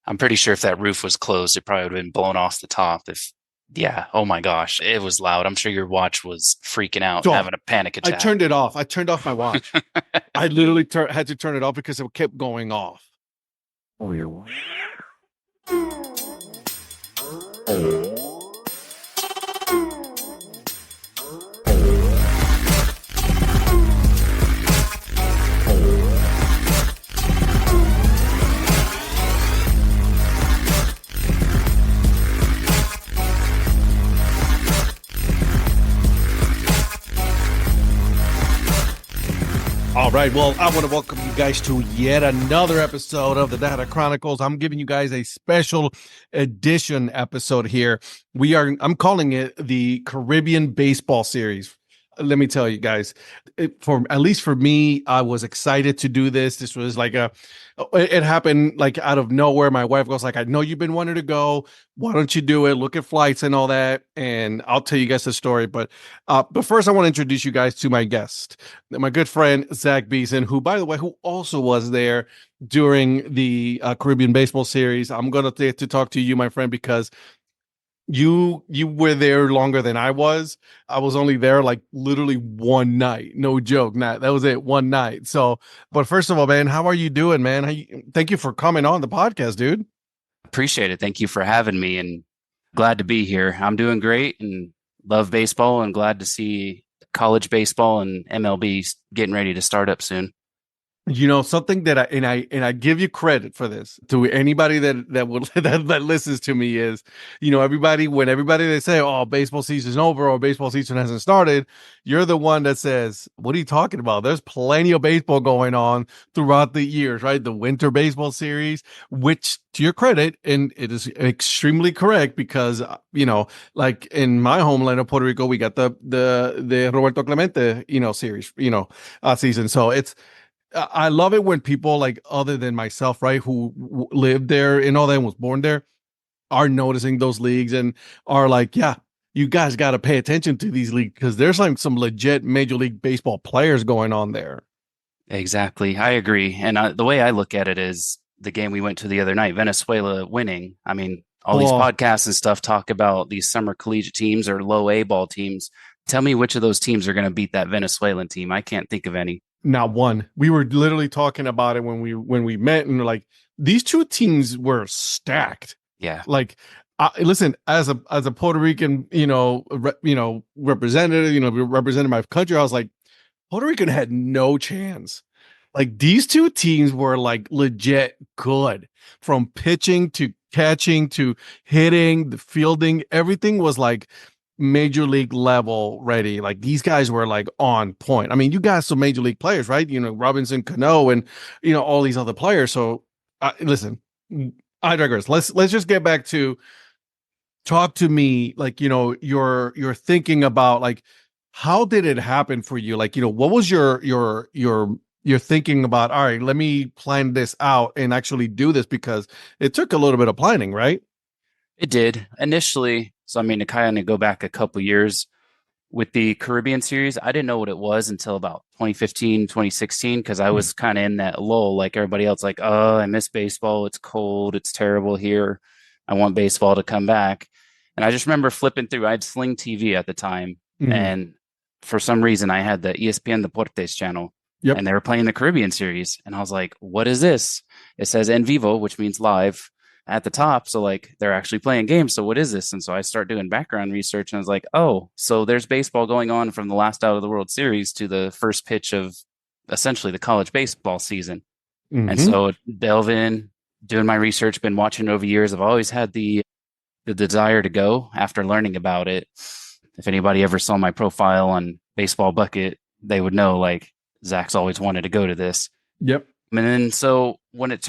I'm pretty sure if that roof was closed, it probably would have been blown off the top. Yeah, oh my gosh, it was loud. I'm sure your watch was freaking out, So having a panic I attack. turned it off. I turned off my watch. I literally had to turn it off because it kept going off. Oh, you're All right. Well, I want to welcome you guys to yet another episode of the Dad Hat Chronicles. I'm giving you guys a special edition episode here. I'm calling it the Caribbean Baseball Series. Let me tell you guys, at least for me, I was excited to do this. This was like it happened like out of nowhere. My wife goes like, I know you've been wanting to go. Why don't you do it? Look at flights and all that. And I'll tell you guys the story. But first I want to introduce you guys to my guest, my good friend, Zach Beeson, who, by the way, who also was there during the Caribbean Baseball Series. I'm going to talk to you, my friend, because you were there longer than I was. I was only there like literally one night. No joke. That was it, one night. So, but first of all, man, how are you doing, man? Thank you for coming on the podcast, dude. Appreciate it. Thank you for having me and glad to be here. I'm doing great and love baseball and glad to see college baseball and MLB getting ready to start up soon. You know, something that I give you credit for this to anybody that would that listens to me is, you know, when everybody they say, oh, baseball season's over or baseball season hasn't started, you're the one that says, what are you talking about? There's plenty of baseball going on throughout the years, right? The winter baseball series, which to your credit, and it is extremely correct because you know, like in my homeland of Puerto Rico, we got the Roberto Clemente, series, season. So I love it when people like other than myself, right, who lived there and all that and was born there, are noticing those leagues and are like, yeah, you guys got to pay attention to these leagues because there's like some legit Major League Baseball players going on there. Exactly. I agree. And the way I look at it is the game we went to the other night, Venezuela winning. I mean, all these Well, podcasts and stuff talk about these summer collegiate teams or low A ball teams. Tell me which of those teams are going to beat that Venezuelan team. I can't think of any. not one. We were literally talking about it when we met, and like these two teams were stacked. Yeah. Like, listen, as a Puerto Rican, representative, representing my country, I was like, Puerto Rican had no chance. Like these two teams were like legit good from pitching to catching to hitting, the fielding, everything was like major league level ready. Like these guys were like on point. I mean, you got some major league players, right? You know, Robinson Cano and all these other players. So listen, I digress. Let's just get back to talk to me like you're thinking about like how did it happen for you, like what was your thinking about, all right, let me plan this out and actually do this, because it took a little bit of planning, right? It did initially. So, I mean, to kind of go back a couple years with the Caribbean series, I didn't know what it was until about 2015, 2016, because I was kind of in that lull like everybody else, like, oh, I miss baseball. It's cold. It's terrible here. I want baseball to come back. And I just remember flipping through. I had Sling TV at the time. Mm-hmm. And for some reason, I had the ESPN Deportes channel. Yep. And they were playing the Caribbean series. And I was like, what is this? It says en vivo, which means live at the top. So like they're actually playing games. So what is this? And so I start doing background research and I was like, oh, so there's baseball going on from the last out of the World Series to the first pitch of essentially the college baseball season. Mm-hmm. And so delve in, doing my research, been watching over years. I've always had the desire to go after learning about it. If anybody ever saw my profile on Baseball Bucket, they would know like Zach's always wanted to go to this. Yep. And then so when it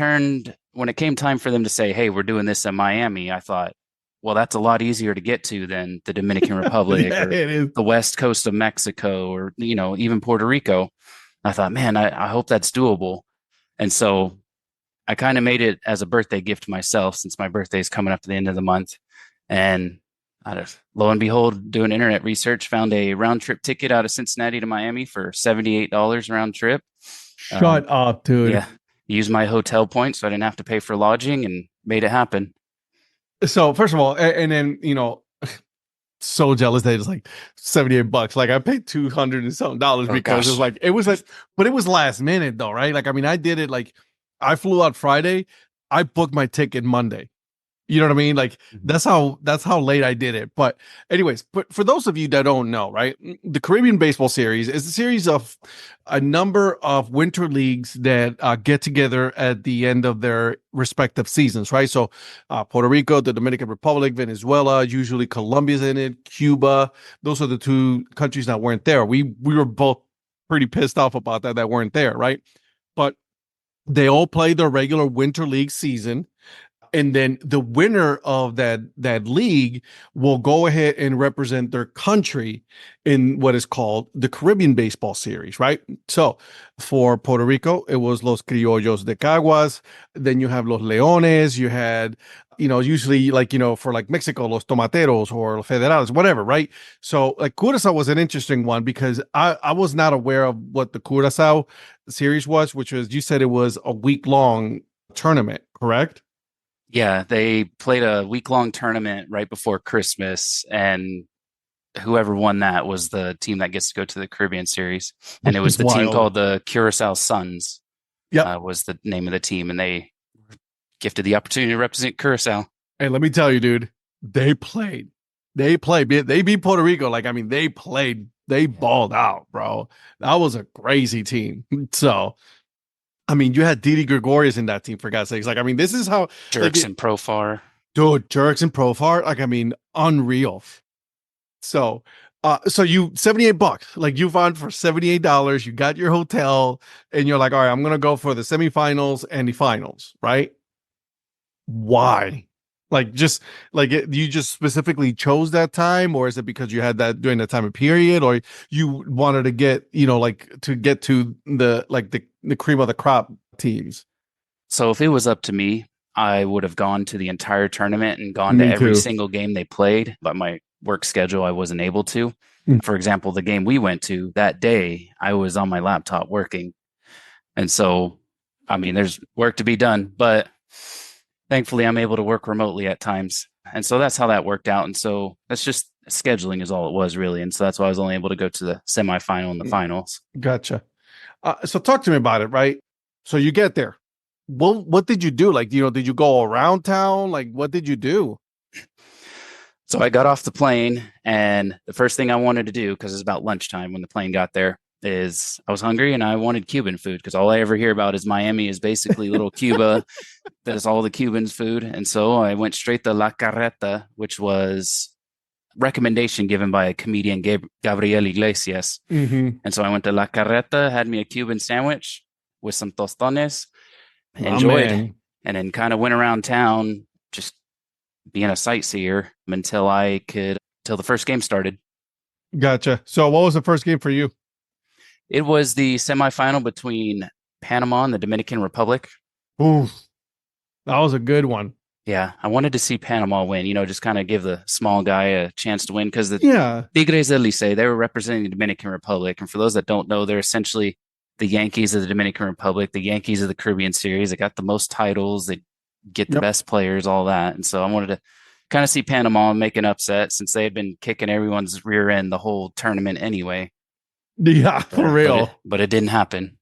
came time for them to say, hey, we're doing this in Miami, I thought, well, that's a lot easier to get to than the Dominican Republic Yeah, or it is. the west coast of Mexico or, even Puerto Rico. I thought, man, I hope that's doable. And so I kind of made it as a birthday gift to myself since my birthday is coming up to the end of the month. And lo and behold, doing internet research, found a round trip ticket out of Cincinnati to Miami for $78 round trip. Shut up, dude. Yeah. Use my hotel points so I didn't have to pay for lodging and Made it happen. So first of all, and then so jealous that it's like $78. Like I paid $200 and something Oh because gosh. it was like, but it was last minute though, right? Like I mean, I did it like I flew out Friday, I booked my ticket Monday. You know what I mean? Like Mhm. that's how late I did it. But anyways, but for those of you that don't know, right? The Caribbean Baseball Series is a series of a number of winter leagues that get together at the end of their respective seasons, right? So Puerto Rico, the Dominican Republic, Venezuela, usually Colombia's in it, Cuba. Those are the two countries that weren't there. We were both pretty pissed off about that weren't there, right? But they all play their regular winter league season, and then the winner of that league will go ahead and represent their country in what is called the Caribbean Baseball Series, right? So for Puerto Rico, it was Los Criollos de Caguas. Then you have Los Leones. You had, usually like, for like Mexico, Los Tomateros or Los Federales, whatever, right? So like Curacao was an interesting one because I was not aware of what the Curacao series was, which was, you said it was a week long tournament, correct? Yeah, they played a week-long tournament right before Christmas, and whoever won that was the team that gets to go to the Caribbean Series. And Which it was is the team wild. called the Curacao Suns, Yep. was the name of the team, and they gifted the opportunity to represent Curacao. And let me tell you, dude, they played. They played. They beat Puerto Rico. Like, I mean, they played. They balled out, bro. That was a crazy team. So, I mean, you had Didi Gregorius in that team, for God's sakes. Like, I mean, this is how, like, Jerks and Profar. dude, Jerks and Profar, like, I mean, unreal. So you $78, like you found for $78, you got your hotel, and you're like, all right, I'm gonna go for the semifinals and the finals, right? Why? Like just you just specifically chose that time, or is it because you had that during that time of period, or you wanted to get, like to get to the cream of the crop teams? So if it was up to me, I would have gone to the entire tournament and gone to Me every too. single game they played, but my work schedule, I wasn't able to. Mm. For example, the game we went to that day, I was on my laptop working. And so, I mean, there's work to be done, but thankfully I'm able to work remotely at times. And so that's how that worked out. And so that's just scheduling is all it was really. And so that's why I was only able to go to the semifinal and the finals. Gotcha. So talk to me about it, right? So you get there. What did you do? Like, did you go around town? Like, what did you do? So I got off the plane, and the first thing I wanted to do, because it was about lunchtime when the plane got there, is I was hungry and I wanted Cuban food because all I ever hear about is Miami is basically little Cuba. That's all the Cubans' food. And so I went straight to La Carreta, which was recommendation given by a comedian, Gabriel Iglesias. Mm-hmm. And so I went to La Carreta, had me a Cuban sandwich with some tostones, Oh enjoyed, man. and then kind of went around town just being a sightseer till the first game started. Gotcha. So what was the first game for you? It was the semifinal between Panama and the Dominican Republic. Ooh, that was a good one. Yeah, I wanted to see Panama win, just kind of give the small guy a chance to win because the Yeah. Tigres del Licey, they were representing the Dominican Republic. And for those that don't know, they're essentially the Yankees of the Dominican Republic, the Yankees of the Caribbean Series. They got the most titles, they get the Yep. best players, all that. And so I wanted to kind of see Panama make an upset since they had been kicking everyone's rear end the whole tournament anyway. Yeah, for real. But it didn't happen.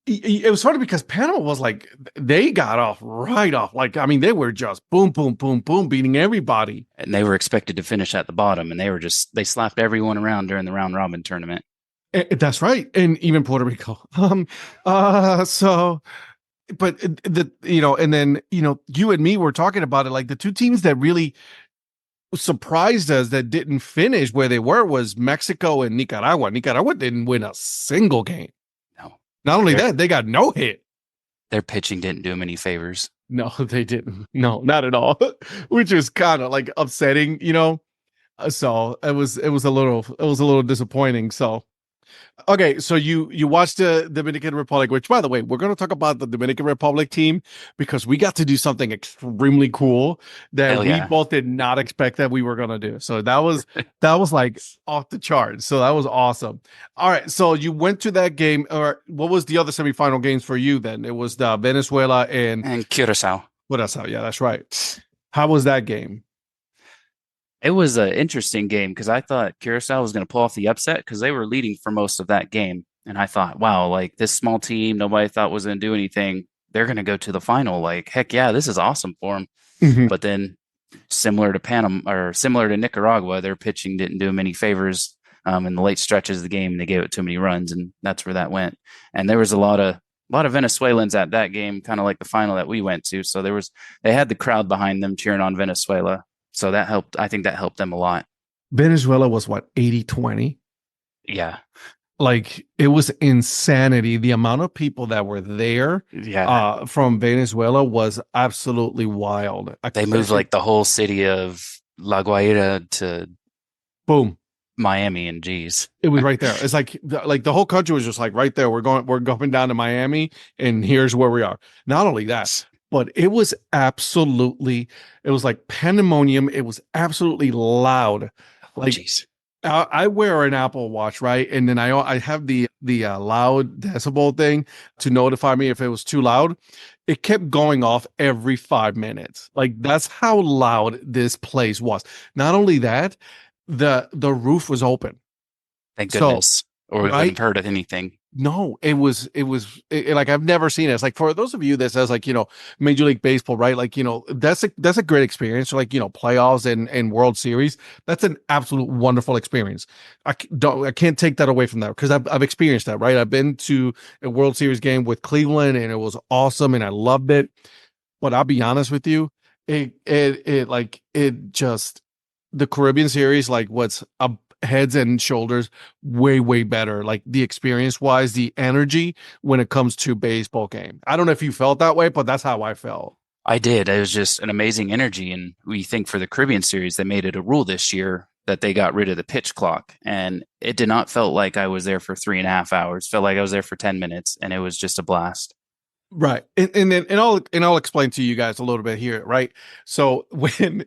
It was funny because Panama was like, they got off right off. Like, I mean, they were just boom, boom, boom, boom, beating everybody. And they were expected to finish at the bottom, and they slapped everyone around during the round robin tournament. That's right. And even Puerto Rico. So, but and then, you and me were talking about it. Like the two teams that really surprised us that didn't finish where they were was Mexico and Nicaragua. Nicaragua didn't win a single game. No, Not only that, they got no hit. their pitching didn't do them any favors. No, they didn't. No, not at all. Which is kind of like upsetting. So it was a little disappointing. So okay, so you watched the Dominican Republic, which by the way, we're going to talk about the Dominican Republic team because we got to do something extremely cool that Hell we yeah. both did not expect that we were going to do. So that was like off the charts. So that was awesome. All right, so you went to that game, or what was the other semifinal games for you then? It was the Venezuela and And Curacao. Well, that's how. Yeah, that's right. How was that game? It was an interesting game because I thought Curacao was going to pull off the upset because they were leading for most of that game. And I thought, wow, like this small team, nobody thought was going to do anything. They're going to go to the final. Like, heck yeah, this is awesome for them. Mhm. But then, similar to Panama or similar to Nicaragua, their pitching didn't do them any favors in the late stretches of the game. They gave it too many runs, and that's where that went. And there was a lot of Venezuelans at that game, kind of like the final that we went to. So they had the crowd behind them cheering on Venezuela. So that helped. I think that helped them a lot. Venezuela was what, 80-20? Yeah. Like it was insanity. The amount of people that were there Yeah. from Venezuela was absolutely wild. They moved like the whole city of La Guaira to Boom. Miami, and geez. It was right there. It's like the whole country was just like right there. We're going down to Miami, and here's where we are. Not only that, but it was like pandemonium. It was absolutely loud. Oh, Like geez. I wear an Apple Watch, right? And then I have the loud decibel thing to notify me if it was too loud. It kept going off every 5 minutes. Like that's how loud this place was. Not only that, the roof was open. Thank So, goodness. Or we wouldn't right? have heard of anything. No, like I've never seen it. It's like for those of you that says like, Major League Baseball, right? Like, that's a great experience. So like, playoffs and World Series. That's an absolute wonderful experience. I can't take that away from that because I've experienced that, right? I've been to a World Series game with Cleveland and it was awesome and I loved it. But I'll be honest with you, it just the Caribbean series, like what's a heads and shoulders way, way better. Like the experience wise, the energy when it comes to baseball game. I don't know if you felt that way, but that's how I felt. I did. It was just an amazing energy. And we think for the Caribbean series, they made it a rule this year that they got rid of the pitch clock. And it did not felt like I was there for 3.5 hours. Felt like I was there for 10 minutes. And it was just a blast. Right. And I'll explain to you guys a little bit here, right? So when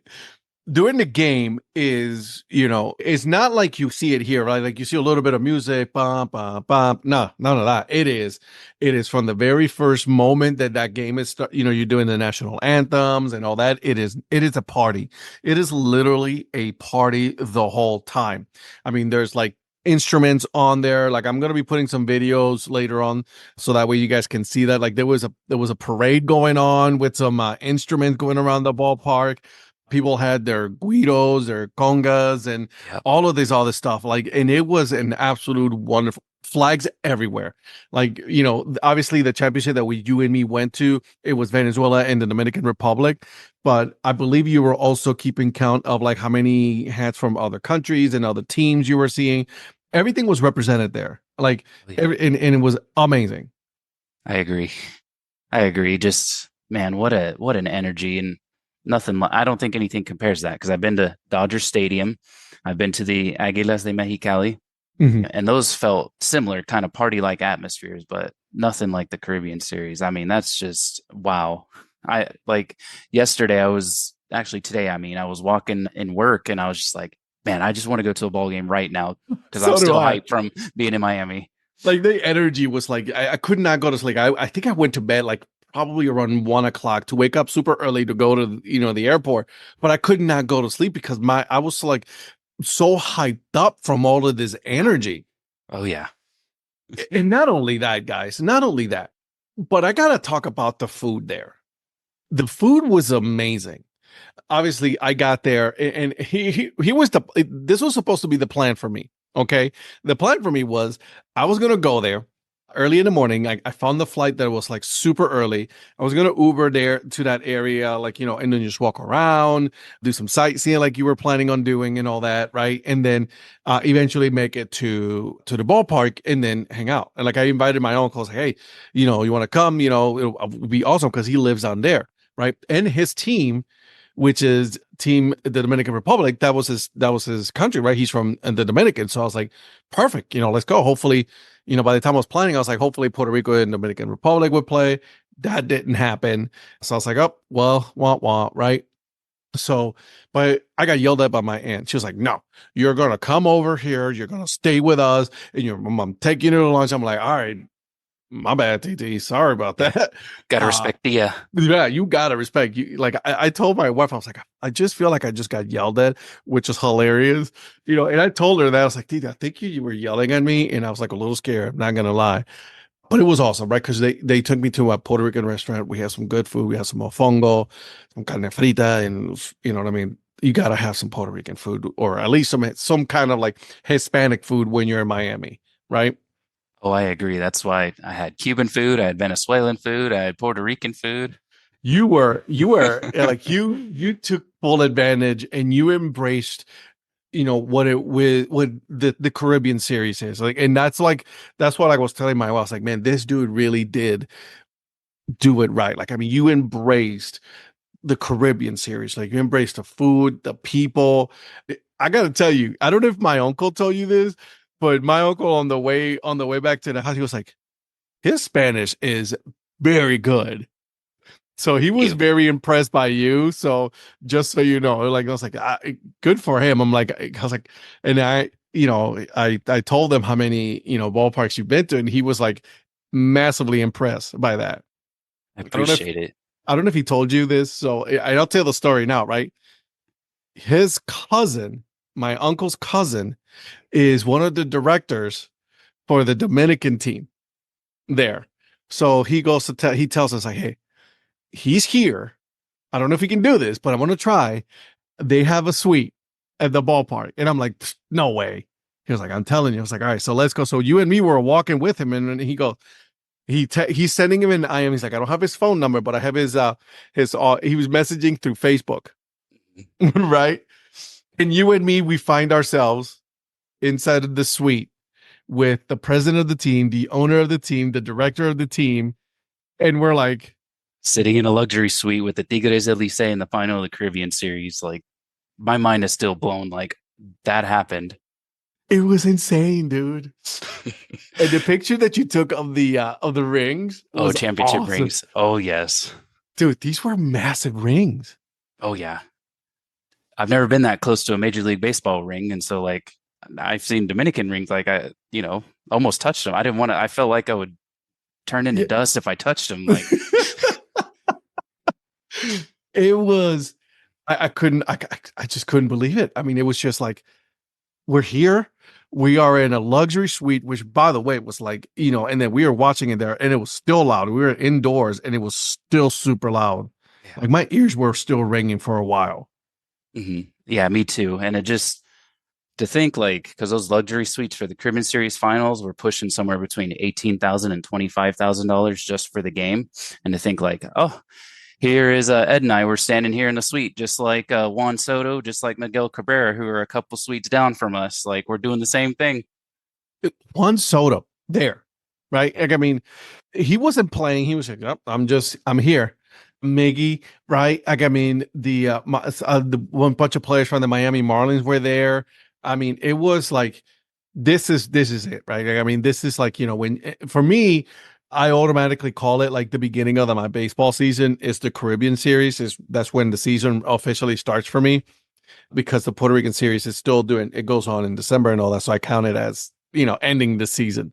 during the game is, it's not like you see it here, right? Like you see a little bit of music, bump, bump, bump. No, none of that. It is from the very first moment that game is, you're doing the national anthems and all that. It is a party. It is literally a party the whole time. I mean, there's like instruments on there. Like I'm going to be putting some videos later on so that way you guys can see that. Like there was a parade going on with some instruments going around the ballpark. People had their guidos, their congas, and Yep. all this stuff. Like, and it was an absolute wonderful flags everywhere. Like, obviously the championship that you and me went to, it was Venezuela and the Dominican Republic. But I believe you were also keeping count of like how many hats from other countries and other teams you were seeing. Everything was represented there. Like, and it was amazing. I agree. I agree. Just man, what an energy and nothing. I don't think anything compares to that because I've been to Dodger Stadium, I've been to the Águilas de Mexicali, Mhm. and those felt similar, kind of party like atmospheres, but nothing like the Caribbean series. I mean, that's just wow. I like yesterday. I was actually today. I mean, I was walking in work and I was just like, man, I just want to go to a ball game right now because I'm So do still I. hyped from being in Miami. Like the energy was like I could not go to sleep. I think I went to bed like probably around 1 o'clock to wake up super early to go to the airport, but I could not go to sleep because I was like so hyped up from all of this energy. Oh yeah. And not only that, guys, not only that, but I gotta talk about the food there. The food was amazing. Obviously I got there and he was this was supposed to be the plan for me. Okay. The plan for me was I was going to go there early in the morning. I found the flight that was like super early. I was going to Uber there to that area, like, and then just walk around, do some sightseeing like you were planning on doing and all that. Right. And then eventually make it to the ballpark and then hang out. And like I invited my uncle, like, hey, you want to come, it'll be awesome because he lives on there. Right. And his team, which is team the Dominican Republic. That was his country, right? He's from the Dominican. So I was like, perfect, let's go. Hopefully, by the time I was planning, I was like, hopefully Puerto Rico and Dominican Republic would play. That didn't happen. So I was like, oh, well, right? So, but I got yelled at by my aunt. She was like, no, you're going to come over here. You're going to stay with us. And I'm taking you to lunch. I'm like, all right. My bad, TT. Sorry about Yeah, that. gotta Uh, respect the yeah, you gotta respect you. Like I told my wife, I was like, I just feel like I just got yelled at, which is hilarious. And I told her that I was like, TT, I think you were yelling at me, and I was like a little scared. I'm not gonna lie. But it was awesome, right? Because they took me to a Puerto Rican restaurant. We had some good food. We had some mofongo, some carne frita, and you know what I mean. You gotta have some Puerto Rican food, or at least some kind of like Hispanic food when you're in Miami, right? Oh, I agree. That's why I had Cuban food, I had Venezuelan food, I had Puerto Rican food. You were like you took full advantage and you embraced what it with what the Caribbean series is like, and that's what I was telling my wife. I was like, man, this dude really did do it right. Like, I mean, you embraced the Caribbean series. Like, you embraced the food, the people. I gotta tell you, I don't know if my uncle told you this, but my uncle on the way back to the house, he was like, his Spanish is very good. So he was You. very impressed by you. So just so you know, like I was like, good for him. I was like, and I told him how many ballparks you've been to, and he was like massively impressed by that. I I don't know if appreciate it. I don't know if he told you this, so I'll tell the story now. Right, his cousin, my uncle's cousin, is one of the directors for the Dominican team there. So he goes to he tells us like, hey, he's here. I don't know if he can do this, but I'm going to try. They have a suite at the ballpark. And I'm like, no way. He was like, I'm telling you. I was like, all right, so let's go. So you and me were walking with him, and he goes, he's sending him an IM. He's like, I don't have his phone number, but I have he was messaging through Facebook. Right. And you and me, we find ourselves inside of the suite with the president of the team, the owner of the team, the director of the team. And we're like, Sitting in a luxury suite with the Tigres del Licey in the final of the Caribbean series, like my mind is still blown. Like that happened. it was insane, dude. And the picture that you took of the rings Oh, was championship awesome. rings. Oh, yes. Dude, these were massive rings. Oh, yeah. I've never been that close to a Major League Baseball ring. And so, like, I've seen Dominican rings, like, almost touched them. I didn't want to, I felt like I would turn into Yeah. dust if I touched them. Like, It was I couldn't I just couldn't believe it. I mean, it was just like, we're here. We are in a luxury suite, which by the way was like, and then we were watching it there and it was still loud. We were indoors and it was still super loud. yeah. Like my ears were still ringing for a while. Yeah, me too. And it just, to think like, because those luxury suites for the Caribbean Series finals were pushing somewhere between $18,000 and $25,000 just for the game. And to think like, oh, here is Ed and I. We're standing here in the suite, just like Juan Soto, just like Miguel Cabrera, who are a couple suites down from us. Like we're doing the same thing. Juan Soto there, right? Like, I mean, he wasn't playing. He was like, oh, I'm here. Miggy, right? Like, I mean, the one bunch of players from the Miami Marlins were there. I mean, it was like, this is it, right? Like, I mean, this is like, when for me, I automatically call it like the beginning of my baseball season is the Caribbean series. That's when the season officially starts for me, because the Puerto Rican series is still it goes on in December and all that. So I count it as, ending the season.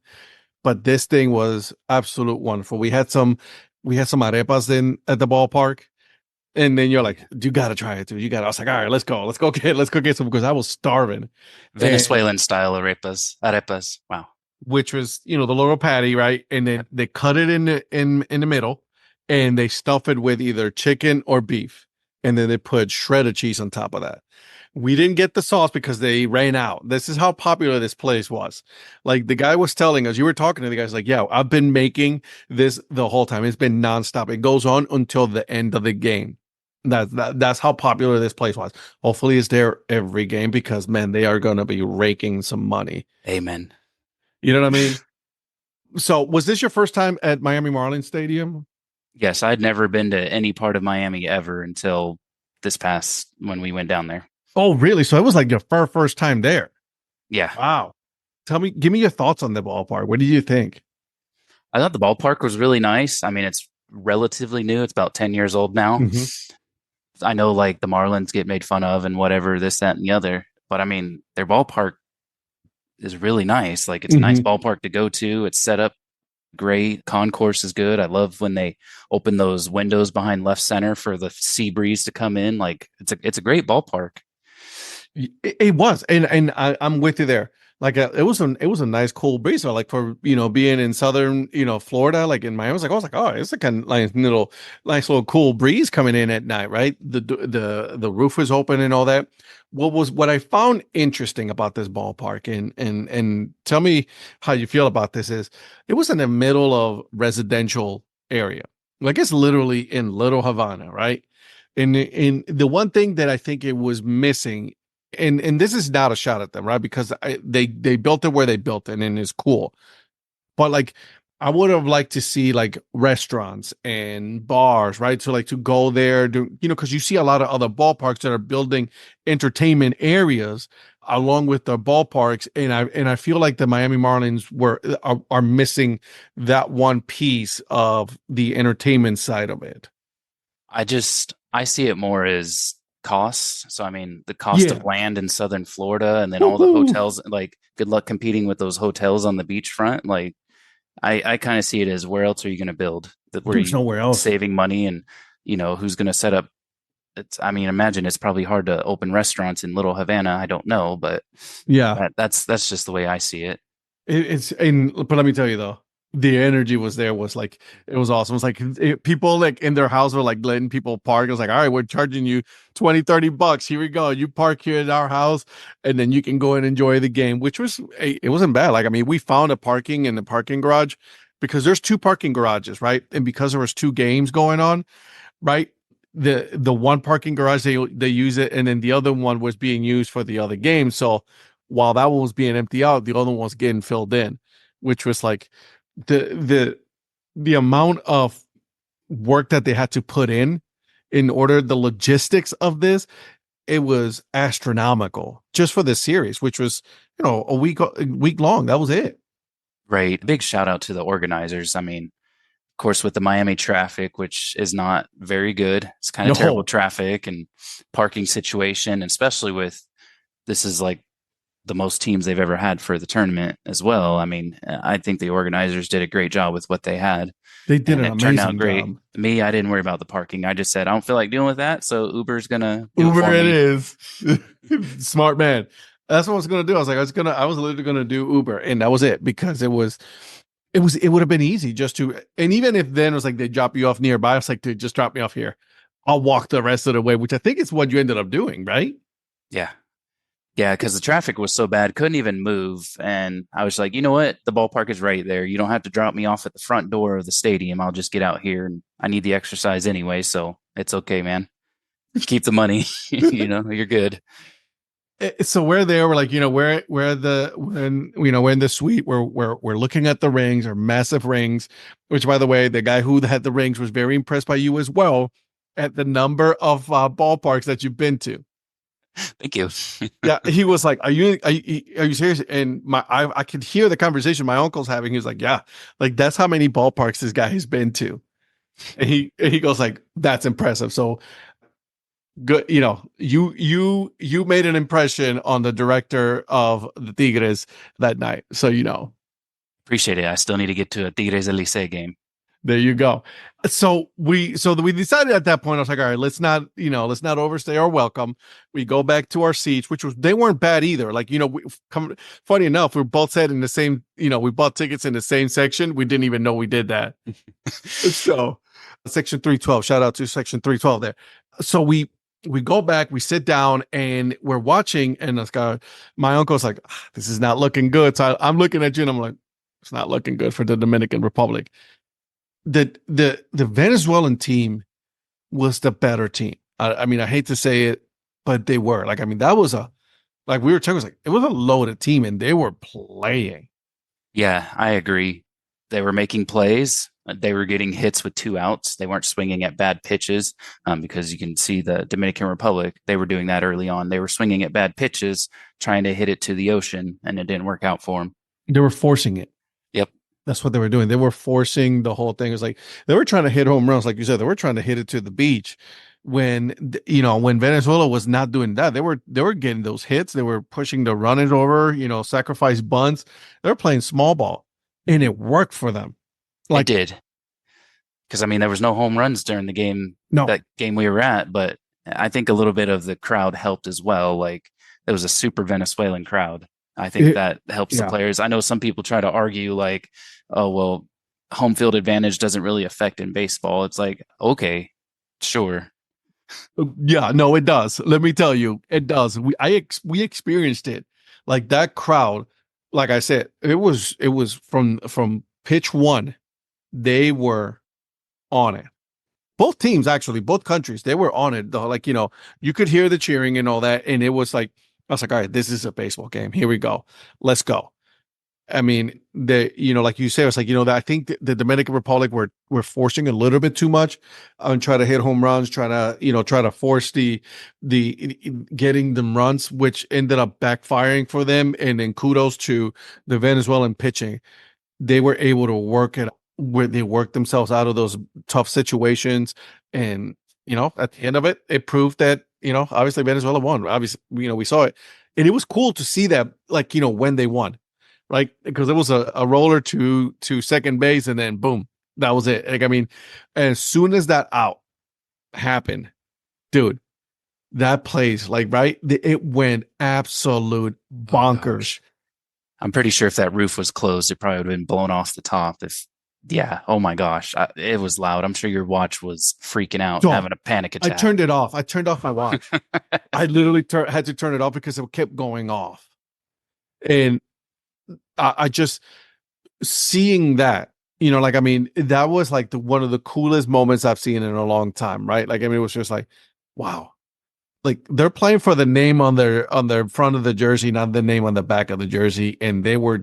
But this thing was absolute wonderful. We had some arepas in at the ballpark. And then you're like, you gotta try it, dude. You gotta. I was like, all right, let's go get some, because I was starving. And Venezuelan style arepas. Arepas. Wow. which was, the little patty, right? And then they cut it in the middle, and they stuff it with either chicken or beef, and then they put shredded cheese on top of that. We didn't get the sauce because they ran out. This is how popular this place was. Like, the guy was telling us, you were talking to the guys like, yeah, I've been making this the whole time. It's been nonstop. It goes on until the end of the game. That's how popular this place was. Hopefully it's there every game, because man, they are going to be raking some money. Amen. You know what I mean? So was this your first time at Miami Marlins Stadium? Yes, I'd never been to any part of Miami ever until this past when we went down there. Oh, really? So it was like your first time there. Yeah. Wow. Give me your thoughts on the ballpark. What did you think? I thought the ballpark was really nice. I mean, it's relatively new. It's about 10 years old now. Mm-hmm. I know like the Marlins get made fun of and whatever, this, that, and the other. But I mean, their ballpark is really nice. Like it's a nice ballpark to go to. It's set up great. Concourse is good. I love when they open those windows behind left center for the sea breeze to come in. Like it's a great ballpark. It was, and I'm with you there. Like it was a nice cool breeze. So like for being in southern Florida, like in Miami, I was like, oh, it's a kind of nice little cool breeze coming in at night, right? The roof was open and all that. What I found interesting about this ballpark, and tell me how you feel about this, is it was in the middle of residential area, like it's literally in Little Havana, right? And in the one thing that I think it was missing, and this is not a shot at them, right? Because they built it where they built it, and it's cool. But like, I would have liked to see like restaurants and bars, right? So like to go there, because you see a lot of other ballparks that are building entertainment areas along with the ballparks, and I feel like the Miami Marlins are missing that one piece of the entertainment side of it. I see it more as costs. So I mean, the cost Yeah. of land in southern Florida, and then all the Woo-hoo. hotels. Like, good luck competing with those hotels on the beachfront. Like, I kind of see it as, where else are you going to build? That where There's you nowhere else. saving money, and who's going to set up. I mean, imagine it's probably hard to open restaurants in Little Havana. I don't know, but Yeah. that's just the way I see it. But let me tell you though, the energy was there, was like, it was awesome. It's like people like in their house were like letting people park. It was like, all right, we're charging you 20-30 bucks. Here we go. You park here at our house and then you can go and enjoy the game, which was, it wasn't bad. Like, I mean, we found a parking in the parking garage because there's two parking garages, right? And because there was two games going on, right? The one parking garage, they use it, and then the other one was being used for the other game. So while that one was being empty out, the other one was getting filled in, which was like the amount of work that they had to put in order, the logistics of this, it was astronomical just for the series, which was a week long. That was it. Right. Big shout out to the organizers. I mean, of course, with the Miami traffic, which is not very good. It's kind of terrible No, traffic and parking situation, especially with, this is like the most teams they've ever had for the tournament as well. I mean, I think the organizers did a great job with what they had, they did and an it turned out amazing great. job. Me, I didn't worry about the parking. I just said, I don't feel like dealing with that, so Uber's gonna do it Uber for it me. is. Smart man. That's what I was gonna do. I was literally gonna do Uber, and that was it, because it would have been easy just to, and even if then it was like they drop you off nearby, I was like, dude, just drop me off here. I'll walk the rest of the way, which I think is what you ended up doing, right? Yeah. Yeah, because the traffic was so bad, couldn't even move. And I was like, you know what? The ballpark is right there. You don't have to drop me off at the front door of the stadium. I'll just get out here, and I need the exercise anyway. So it's okay, man. Keep the money. You're good. So we're there. We're like, we're in the suite. We're looking at the rings, or massive rings. Which, by the way, the guy who had the rings was very impressed by you as well, at the number of ballparks that you've been to. Thank you. Yeah, he was like, "Are you serious?" And I could hear the conversation my uncle's having. He was like, "Yeah, like that's how many ballparks this guy has been to." And he goes like, "That's impressive." So good, you made an impression on the director of the Tigres that night. So Appreciate it. I still need to get to a Tigres Elise game. there you go. So we decided at that point. I was like, all right, let's not overstay our welcome. We go back to our seats, they weren't bad either. Like, funny enough, we both sat in the same, we bought tickets in the same section. We didn't even know we did that. So section 312, shout out to section 312 there. So we go back, we sit down, and we're watching, and my uncle's like, this is not looking good. So I'm looking at you, and I'm like, it's not looking good for the Dominican Republic. The Venezuelan team was the better team. I mean, I hate to say it, but they were. Like, I mean, that was like we were talking, it was a loaded team, and they were playing. Yeah, I agree. They were making plays. They were getting hits with 2 outs. They weren't swinging at bad pitches, because you can see the Dominican Republic, they were doing that early on. They were swinging at bad pitches, trying to hit it to the ocean, and it didn't work out for them. They were forcing it. Yep. That's what they were doing. They were forcing the whole thing. It was like they were trying to hit home runs, like you said. They were trying to hit it to the beach. When Venezuela was not doing that, they were getting those hits. They were pushing the runners over. Sacrifice bunts. They were playing small ball, and it worked for them. It Like, did. Because I mean, there was no home runs during the game, no. that game we were at, but I think a little bit of the crowd helped as well. Like it was a super Venezuelan crowd. I think It, that helps the yeah. players. I know some people try to argue like, oh well, home field advantage doesn't really affect in baseball. It's like, okay, sure. Yeah, no, it does. Let me tell you, it does. We experienced it. Like that crowd, like I said, it was from pitch one, they were on it. Both teams actually, both countries, they were on it. Like, you could hear the cheering and all that. And it was like, I was like, all right, this is a baseball game. Here we go. Let's go. I mean, like you say, it's like, that I think the Dominican Republic were forcing a little bit too much on try to hit home runs, try to force the getting them runs, which ended up backfiring for them. And then kudos to the Venezuelan pitching. They were able to work it where they worked themselves out of those tough situations. And, at the end of it, it proved that, obviously Venezuela won. Obviously, we saw it. And it was cool to see that, like, when they won, right? Because it was a roller to second base, and then boom, that was it. Like, I mean, as soon as that out happened, dude, that place, like, right, it went absolute bonkers. Oh, I'm pretty sure if that roof was closed, it probably would have been blown off the top. Yeah, oh my gosh, it was loud. I'm sure your watch was freaking out, So having a panic I attack. turned it off. I turned off my watch. I literally had to turn it off because it kept going off. And I just seeing that, like, I mean, that was like one of the coolest moments I've seen in a long time, right? Like, I mean, it was just like, wow. Like they're playing for the name on their front of the jersey, not the name on the back of the jersey, and they were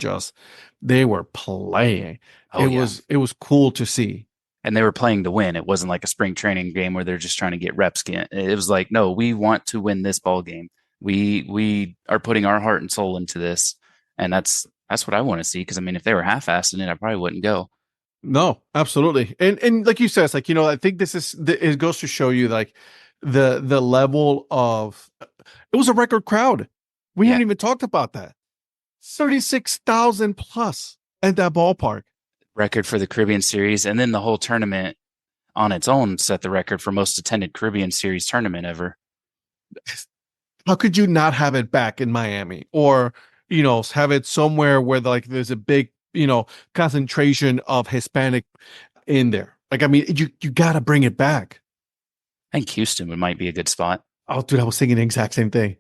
playing. Oh yeah, It was cool to see. and they were playing to win. It wasn't like a spring training game where they're just trying to get reps. It was like, no, we want to win this ball game. We are putting our heart and soul into this, and that's what I want to see. Because I mean, if they were half-assing it, I probably wouldn't go. No, absolutely. And like you said, it's like, I think it goes to show you like the level of it was a record crowd. We Yeah, haven't even talked about that. 36,000 plus at that ballpark. record for the Caribbean Series, and then the whole tournament on its own set the record for most attended Caribbean Series tournament ever. How could you not have it back in Miami or, have it somewhere where like there's a big, concentration of Hispanic in there? Like, I mean, you got to bring it back. I think Houston might be a good spot. Oh, dude, I was thinking the exact same thing.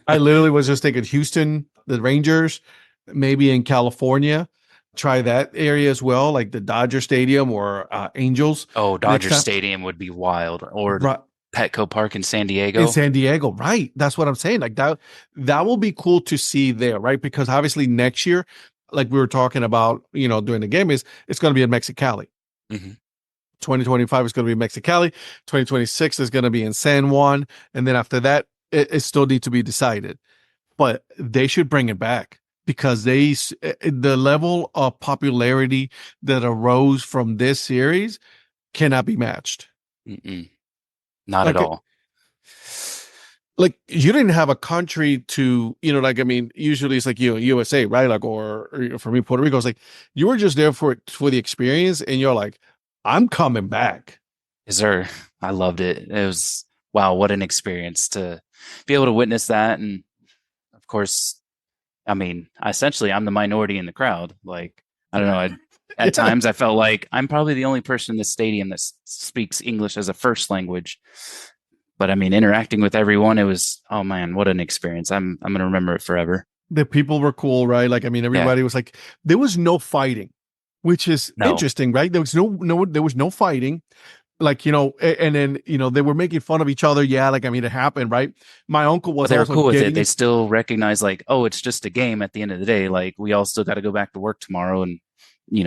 I literally was just thinking Houston, the Rangers, maybe in California. Try that area as well, like the Dodger Stadium or Angels. Oh, Next Dodger time, Stadium would be wild, or right, Petco Park in San in Diego. San Diego, right? That's what I'm saying. Like that will be cool to see there, right? Because obviously next year, like we were talking about, during the game, it's going to be in Mexicali. Mm-hmm. 2025 is going to be Mexicali. 2026 is going to be in San Juan, and then after that, it still needs to be decided. But they should bring it back because the level of popularity that arose from this series cannot be matched. Mm-mm. Not at Like, all. like you didn't have a country to, like, I mean, usually it's like, USA, right? Like, or for me, Puerto Rico, it's like you were just there for the experience, and you're like, I'm coming back. Is there? I loved it. It was wow, what an experience to be able to witness that. And of course, I mean, essentially, I'm the minority in the crowd. Like, I don't know. At Yeah. times, I felt like I'm probably the only person in the stadium that speaks English as a first language. But I mean, interacting with everyone, it was, oh man, what an experience. I'm gonna remember it forever. The people were cool, right? Like, I mean, Yeah. everybody was like, there was no fighting, which is No. interesting, right? There was there was no fighting. Like, and then, they were making fun of each other. Yeah. Like, I mean, it happened, right? My uncle But was they were also cool with it. getting They still recognize like, oh, it's just a game at the end of the day. Like we all still got to go back to work tomorrow and,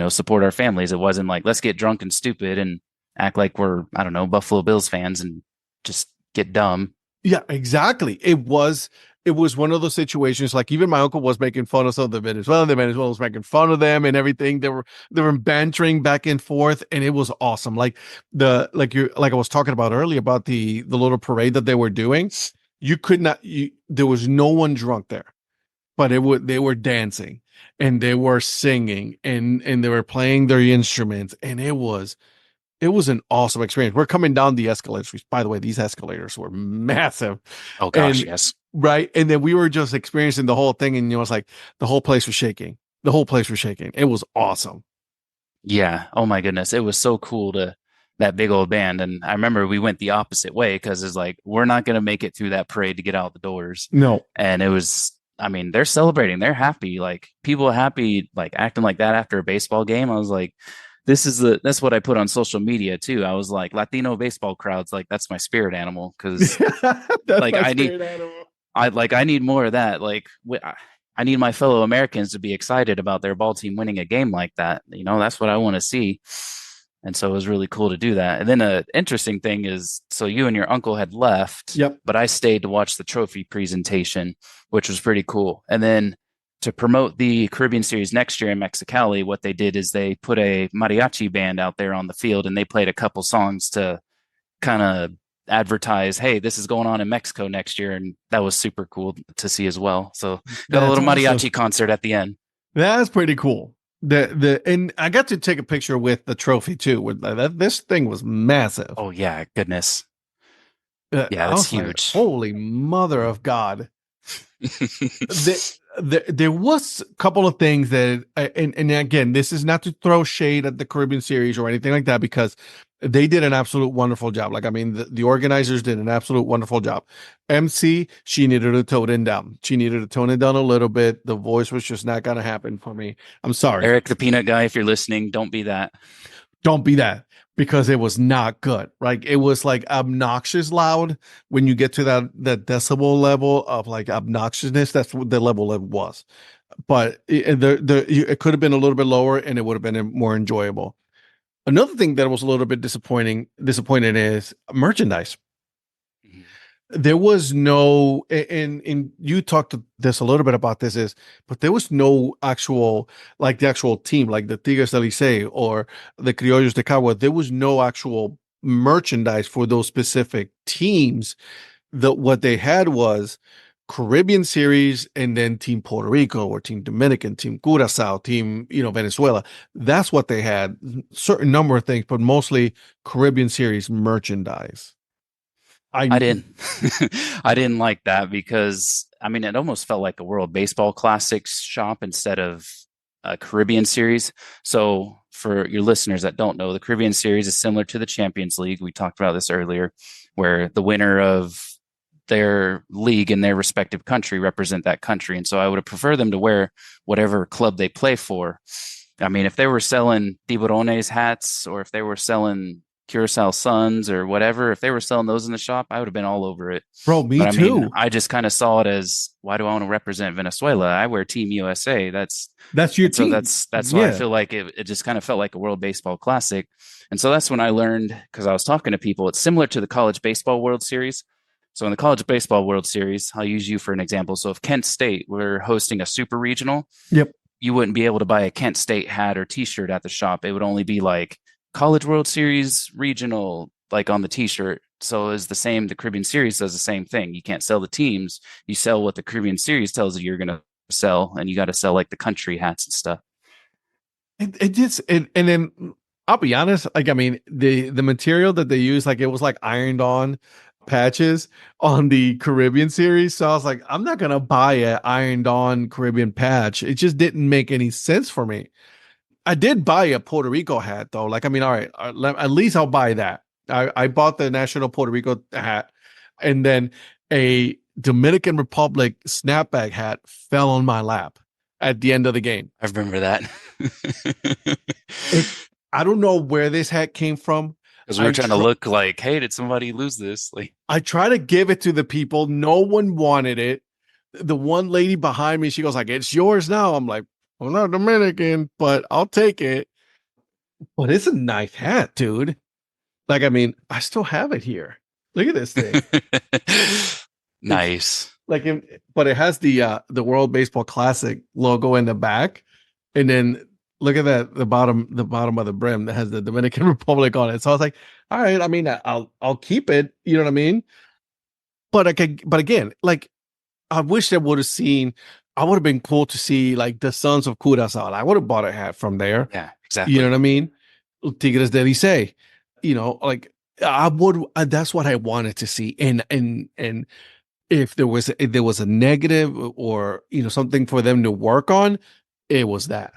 support our families. It wasn't like, let's get drunk and stupid and act like we're, I don't know, Buffalo Bills fans and just get dumb. Yeah, exactly. It was one of those situations. Like even my uncle was making fun of some of the Venezuelan. The Venezuelan was making fun of them and everything. They were bantering back and forth, and it was awesome. Like like I was talking about earlier about the little parade that they were doing. You could not. There was no one drunk there, but they were dancing. and they were singing and they were playing their instruments, and it was an awesome experience. We're coming down the escalators, which, by the way, these escalators were massive. Oh gosh, And yes. right. And then we were just experiencing the whole thing. And it's like the whole place was shaking. The whole place was shaking. It was awesome. Yeah. Oh my goodness. It was so cool to that big old band. And I remember we went the opposite way because it's like, we're not going to make it through that parade to get out the doors. No. And it was, I mean, they're celebrating. They're happy. Like people are happy, like acting like that after a baseball game. I was like, that's what I put on social media too. I was like, Latino baseball crowds, like that's my spirit animal. Cause That's like my spirit animal. I need more of that. Like I need my fellow Americans to be excited about their ball team winning a game like that. You know, that's what I want to see. And so it was really cool to do that. And then an interesting thing is, so you and your uncle had left, Yep. but I stayed to watch the trophy presentation, which was pretty cool. And then to promote the Caribbean Series next year in Mexicali, what they did is they put a mariachi band out there on the field, and they played a couple songs to kind of advertise, hey, this is going on in Mexico next year. And that was super cool to see as well. So got a That's little mariachi awesome. concert at the end. That's pretty cool. And I got to take a picture with the trophy too. With that, this thing was massive. Oh yeah, goodness. Yeah, I that's was like, huge. holy mother of God. There was a couple of things that, and again, this is not to throw shade at the Caribbean Series or anything like that, because they did an absolute wonderful job. Like, I mean, the organizers did an absolute wonderful job. MC, she needed to tone it down. She needed to tone it down a little bit. The voice was just not going to happen for me. I'm sorry. Eric the peanut guy, if you're listening, don't be that. Don't be that, because it was not good. Like, it was like obnoxious loud. When you get to that decibel level of like obnoxiousness, that's what the level it was. But it could have been a little bit lower, and it would have been more enjoyable. Another thing that was a little bit disappointing is merchandise. Mhm. There was no, and you talked to this a little bit about this, but there was no actual, like the actual team, like the Tigres del Licey or the Criollos de Cagua. There was no actual merchandise for those specific teams. What they had was Caribbean Series, and then Team Puerto Rico or Team Dominican, Team Curacao, Team, Venezuela. That's what they had. Certain number of things, but mostly Caribbean Series merchandise. I didn't I didn't like that because I mean it almost felt like a World Baseball Classics shop instead of a Caribbean Series. So for your listeners that don't know, the Caribbean Series is similar to the Champions League. We talked about this earlier, where the winner of their league in their respective country represent that country. And so I would have preferred them to wear whatever club they play for. I mean, if they were selling Tiburones hats, or if they were selling Curacao Suns or whatever, if they were selling those in the shop, I would have been all over it. Bro, me But I mean, too. I just kind of saw it as, why do I want to represent Venezuela? I wear Team USA. That's your So team. that's why I Yeah. feel like it just kind of felt like a World Baseball Classic. And so that's when I learned, because I was talking to people, it's similar to the College Baseball World Series. So in the College Baseball World Series, I'll use you for an example. So if Kent State were hosting a super regional, Yep. you wouldn't be able to buy a Kent State hat or t-shirt at the shop. It would only be like College World Series regional, like on the t-shirt. So it's the same. The Caribbean Series does the same thing. You can't sell the teams. You sell what the Caribbean Series tells you you're going to sell, and you got to sell like the country hats and stuff. It just, and then I'll be honest, like, I mean, the material that they use, like, it was like ironed on patches on the Caribbean Series. So I was like, I'm not gonna buy a ironed on Caribbean patch. It just didn't make any sense for me. I did buy a Puerto Rico hat though. Like, I mean, all right, at least I'll buy that. I bought the National Puerto Rico hat, and then a Dominican Republic snapback hat fell on my lap at the end of the game. I remember that. I don't know where this hat came from. Because we were trying to look like, hey, did somebody lose this? Like, I try to give it to the people. No one wanted it. The one lady behind me, she goes like, "It's yours now." I'm like, "I'm not Dominican, but I'll take it." But it's a nice hat, dude. Like, I mean, I still have it here. Look at this thing. nice. Like, but it has the World Baseball Classic logo in the back, and then look at that, the bottom of the brim that has the Dominican Republic on it. So I was like, all right, I mean, I'll keep it. You know what I mean? But again, like, I wish I would have seen I would have been cool to see like the Sons of Curaçao. I would have bought a hat from there. Yeah, You know exactly. what I mean? Tigres del Licey. Like I would. That's what I wanted to see. And if there was a negative or something for them to work on, it was that.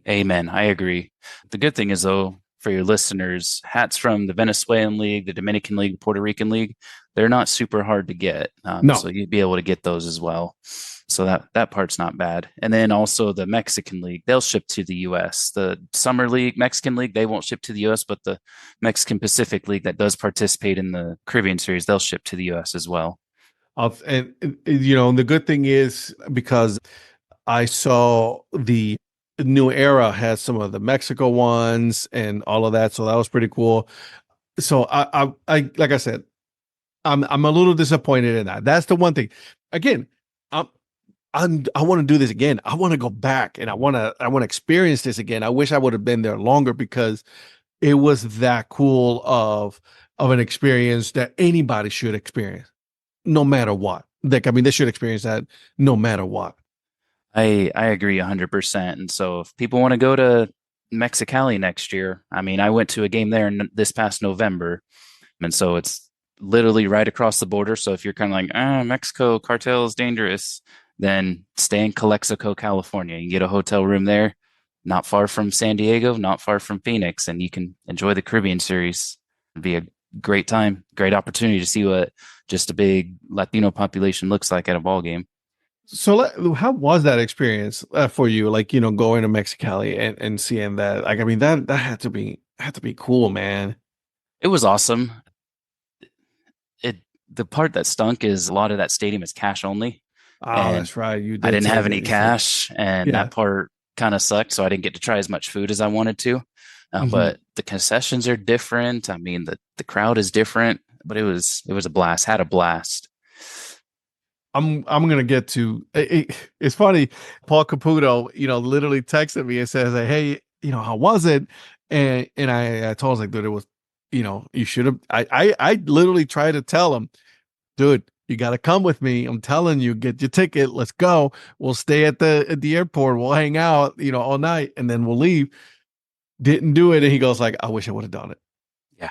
Amen. I agree. The good thing is, though, for your listeners, hats from the Venezuelan League, the Dominican League, Puerto Rican League, they're not super hard to get. So No, you'd be able to get those as well. So that part's not bad. And then also the Mexican League, they'll ship to the U.S. The Summer League, Mexican League, they won't ship to the U.S., but the Mexican Pacific League that does participate in the Caribbean Series, they'll ship to the U.S. as well. and the good thing is because I saw the new era has some of the Mexico ones and all of that, so that was pretty cool. So I like I said, I'm a little disappointed in that. That's the one thing. Again, I'm, I want to do this again. I want to go back and I want to experience this again. I wish I would have been there longer because it was that cool of an experience that anybody should experience, no matter what. Like, I mean, they should experience that no matter what. I agree 100%. And so if people want to go to Mexicali next year, I mean, I went to a game there this past November, and so it's literally right across the border. So if you're kind of like, Mexico cartel is dangerous, then stay in Calexico, California. You can get a hotel room there, not far from San Diego, not far from Phoenix, and you can enjoy the Caribbean series. It'd be a great time, great opportunity to see what just a big Latino population looks like at a ball game. So, how was that experience for you? Like, going to Mexicali and seeing that. Like, I mean, that had to be cool, man. It was awesome. It The part that stunk is a lot of that stadium is cash only, Oh, and that's right. You I did didn't say have that. any You said, cash, and yeah. that part kind of sucked. So I didn't get to try as much food as I wanted to. Mhm. But the concessions are different. I mean, the crowd is different, but it was a blast. Had a blast. I'm gonna get to it's funny. Paul Caputo, literally texted me and says, like, "Hey, how was it?" And I told him like, dude, it was, you should have. I literally tried to tell him, dude, you got to come with me. I'm telling you, get your ticket. Let's go. We'll stay at the airport. We'll hang out, all night, and then we'll leave. Didn't do it, and he goes like, I wish I would have done it. Yeah,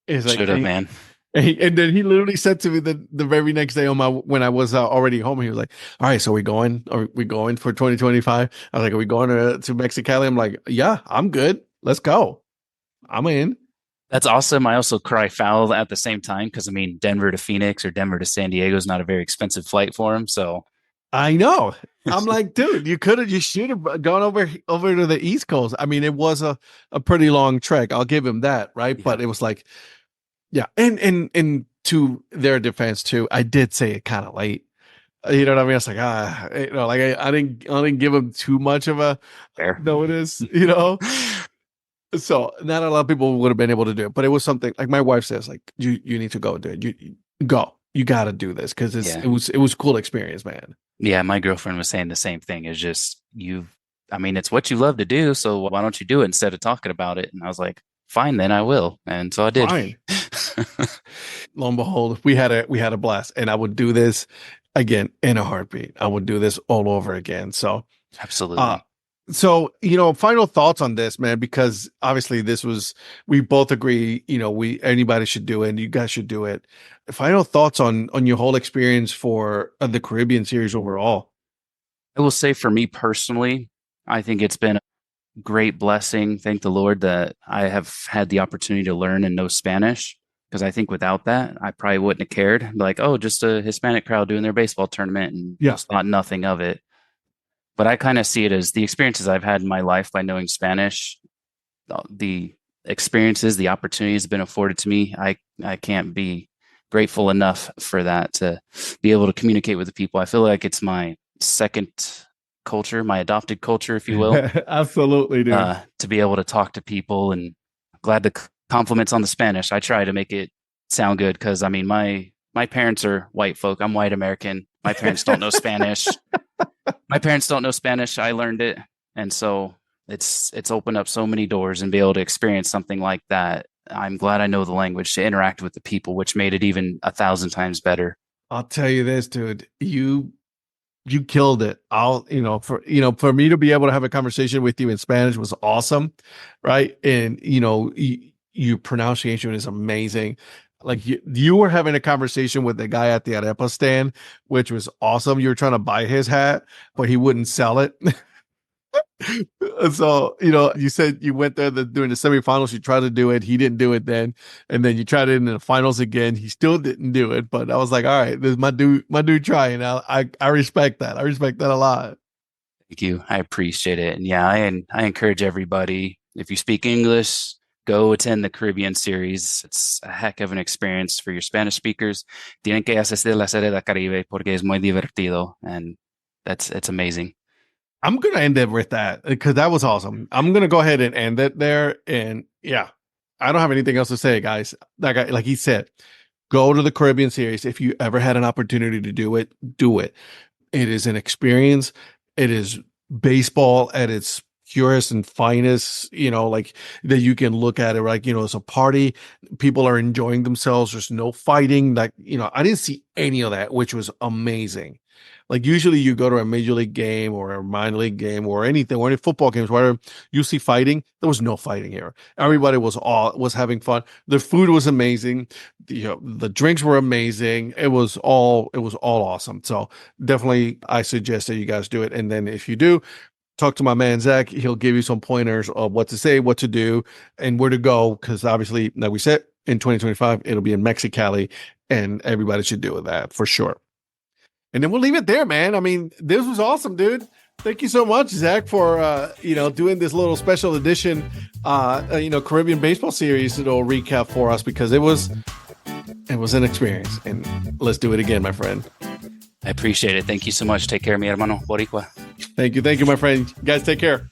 It's like, should have, man. and then he literally said to me the very next day when I was already home, he was like, "All right, so we going? Are we going for 2025?" I was like, "Are we going to Mexicali?" I'm like, "Yeah, I'm good. Let's go. I'm in." That's awesome. I also cry foul at the same time because I mean, Denver to Phoenix or Denver to San Diego is not a very expensive flight for him. So I know. I'm like, dude, you should have gone over to the East Coast. I mean, it was a pretty long trek. I'll give him that, right? yeah, But it was like, yeah, and to their defense too, I did say it kind of late. You know what I mean? It's like like I didn't give him too much of a fair. notice. So not a lot of people would have been able to do it, but it was something like my wife says, like you need to go do it. You go. You got to do this because Yeah. it was a cool experience, man. Yeah, my girlfriend was saying the same thing. It's just I mean, it's what you love to do, so why don't you do it instead of talking about it? And I was like, fine, then I will. And so I did. Fine. Lo and behold, we had a blast, and I would do this again in a heartbeat. I would do this all over again. So, uh, Absolutely. final thoughts on this, man, because obviously we both agree, anybody should do it and you guys should do it. Final thoughts on your whole experience for the Caribbean series overall. I will say for me personally, I think it's been a great blessing. Thank the Lord that I have had the opportunity to learn and know Spanish. Because I think without that, I probably wouldn't have cared. Like, oh, just a Hispanic crowd doing their baseball tournament and Yeah. just thought nothing of it. But I kind of see it as the experiences I've had in my life by knowing Spanish, the experiences, the opportunities have been afforded to me. I can't be grateful enough for that to be able to communicate with the people. I feel like it's my second culture, my adopted culture, if you will, Absolutely, dude. to be able to talk to people. And glad the compliments on the Spanish. I try to make it sound good because I mean my parents are white folk. I'm white American. My parents don't know Spanish. My parents don't know Spanish. I learned it, and so it's opened up so many doors and be able to experience something like that. I'm glad I know the language to interact with the people, which made it even 1,000 times better. I'll tell you this, dude. You killed it. For me to be able to have a conversation with you in Spanish was awesome, right? And your pronunciation is amazing. Like you were having a conversation with the guy at the arepa stand, which was awesome. You were trying to buy his hat, but he wouldn't sell it. So, you said you went there during the semifinals, you tried to do it. He didn't do it then. And then you tried it in the finals again. He still didn't do it. But I was like, all right, this is my dude trying. I respect that. I respect that a lot. Thank you. I appreciate it. And yeah, I encourage everybody, if you speak English, go attend the Caribbean series. It's a heck of an experience for your Spanish speakers. Tienen que asistir a la Serie del Caribe porque es muy divertido. And it's amazing. I'm going to end it with that because that was awesome. I'm going to go ahead and end it there. And yeah, I don't have anything else to say, guys. Like he said, go to the Caribbean series. If you ever had an opportunity to do it, do it. It is an experience. It is baseball at its purest and finest, like that you can look at it, like, it's a party. People are enjoying themselves. There's no fighting. Like, I didn't see any of that, which was amazing. Like usually you go to a major league game or a minor league game or anything, or any football games where you see fighting. There was no fighting here. Everybody was having fun. The food was amazing. The drinks were amazing. It was all awesome. So definitely I suggest that you guys do it. And then if you do, talk to my man, Zach. He'll give you some pointers of what to say, what to do, and where to go. Because obviously, like we said, in 2025, it'll be in Mexicali, and everybody should do that for sure. And then we'll leave it there, man. I mean, this was awesome, dude. Thank you so much, Zach, for doing this little special edition, Caribbean baseball series that'll recap for us because it was an experience. And let's do it again, my friend. I appreciate it. Thank you so much. Take care, mi hermano Boricua. Thank you, my friend. You guys, take care.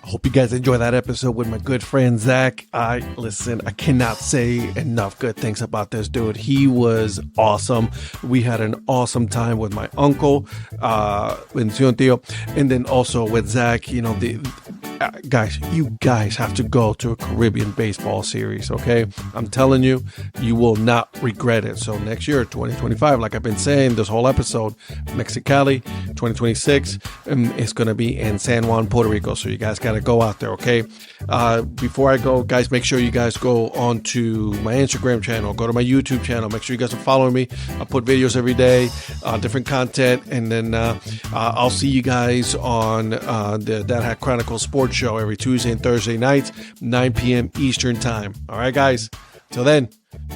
I hope you guys enjoy that episode with my good friend Zach. I cannot say enough good things about this dude. He was awesome. We had an awesome time with my uncle, and then also with Zach. Guys, you guys have to go to a Caribbean baseball series, okay? I'm telling you, you will not regret it. So next year, 2025, like I've been saying this whole episode, Mexicali, 2026, it's going to be in San Juan, Puerto Rico. So you guys got to go out there, okay? Before I go, guys, make sure you guys go on to my Instagram channel, go to my YouTube channel. Make sure you guys are following me. I put videos every day, different content, and then I'll see you guys on the Dad Hat Chronicles Sports Show every Tuesday and Thursday nights, 9 p.m. Eastern time. All right, guys. Till then,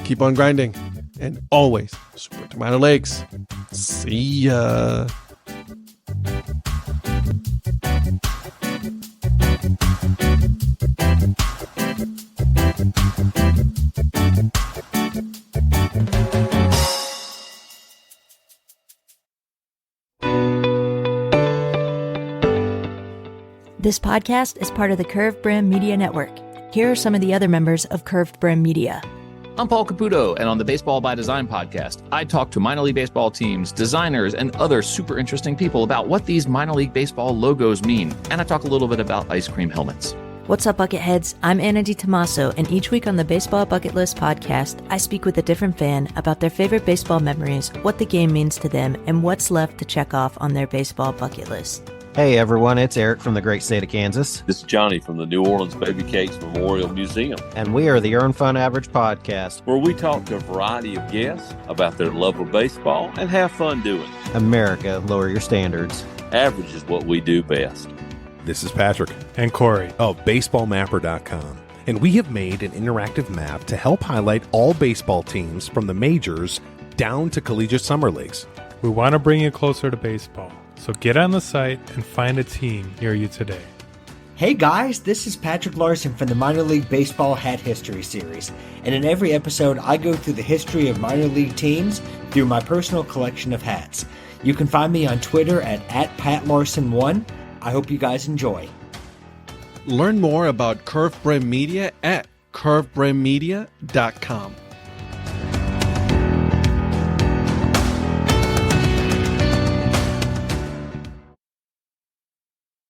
keep on grinding and always support the minor leagues. See ya. This podcast is part of the Curved Brim Media Network. Here are some of the other members of Curved Brim Media. I'm Paul Caputo, and on the Baseball by Design podcast, I talk to minor league baseball teams, designers, and other super interesting people about what these minor league baseball logos mean. And I talk a little bit about ice cream helmets. What's up, Bucketheads? I'm Anna DiTomaso, and each week on the Baseball Bucket List podcast, I speak with a different fan about their favorite baseball memories, what the game means to them, and what's left to check off on their baseball bucket list. Hey everyone, it's Eric from the great state of Kansas. This is Johnny from the New Orleans Baby Cakes Memorial Museum. And we are the Earn Fun Average podcast, where we talk to a variety of guests about their love of baseball and have fun doing it. America, lower your standards. Average is what we do best. This is Patrick and Corey of baseballmapper.com. And we have made an interactive map to help highlight all baseball teams from the majors down to collegiate summer leagues. We want to bring you closer to baseball. So get on the site and find a team near you today. Hey guys, this is Patrick Larson from the Minor League Baseball Hat History Series. And in every episode, I go through the history of minor league teams through my personal collection of hats. You can find me on Twitter at @PatLarson1. I hope you guys enjoy. Learn more about Curved Brim Media at curvedbrimmedia.com.